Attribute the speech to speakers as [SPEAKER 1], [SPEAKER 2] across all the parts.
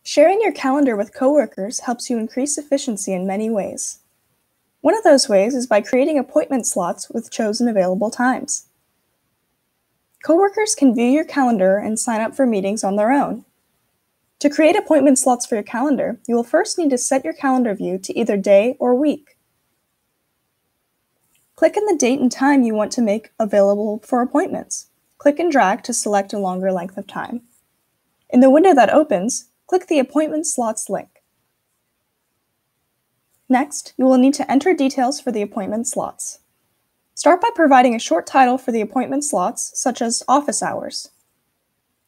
[SPEAKER 1] Sharing your calendar with coworkers helps you increase efficiency in many ways. One of those ways is by creating appointment slots with chosen available times. Coworkers can view your calendar and sign up for meetings on their own. To create appointment slots for your calendar, you will first need to set your calendar view to either day or week. Click in the date and time you want to make available for appointments. Click and drag to select a longer length of time. In the window that opens, click the Appointment Slots link. Next, you will need to enter details for the appointment slots. Start by providing a short title for the appointment slots, such as office hours.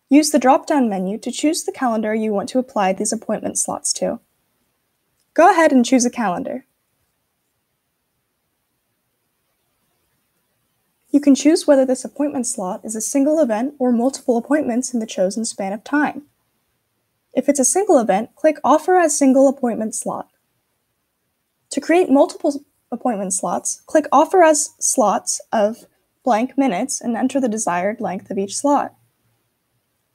[SPEAKER 1] Use the drop-down menu to choose the calendar you want to apply these appointment slots to. Go ahead and choose a calendar. You can choose whether this appointment slot is a single event or multiple appointments in the chosen span of time. If it's a single event, click Offer as Single Appointment Slot. To create multiple appointment slots, click Offer as Slots of blank minutes and enter the desired length of each slot.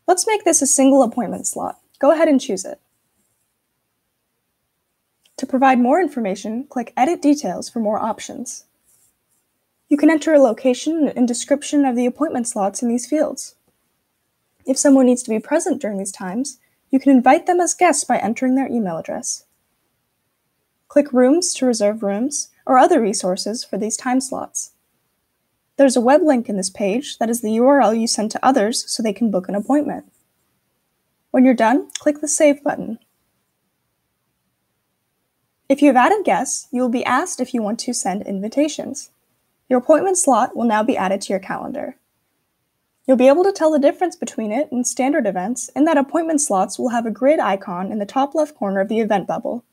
[SPEAKER 1] Let's make this a single appointment slot. Go ahead and choose it. To provide more information, click Edit Details for more options. You can enter a location and description of the appointment slots in these fields. If someone needs to be present during these times, you can invite them as guests by entering their email address. Click Rooms to reserve rooms or other resources for these time slots. There's a web link in this page that is the URL you send to others so they can book an appointment. When you're done, click the Save button. If you have added guests, you will be asked if you want to send invitations. Your appointment slot will now be added to your calendar. You'll be able to tell the difference between it and standard events in that appointment slots will have a grid icon in the top left corner of the event bubble.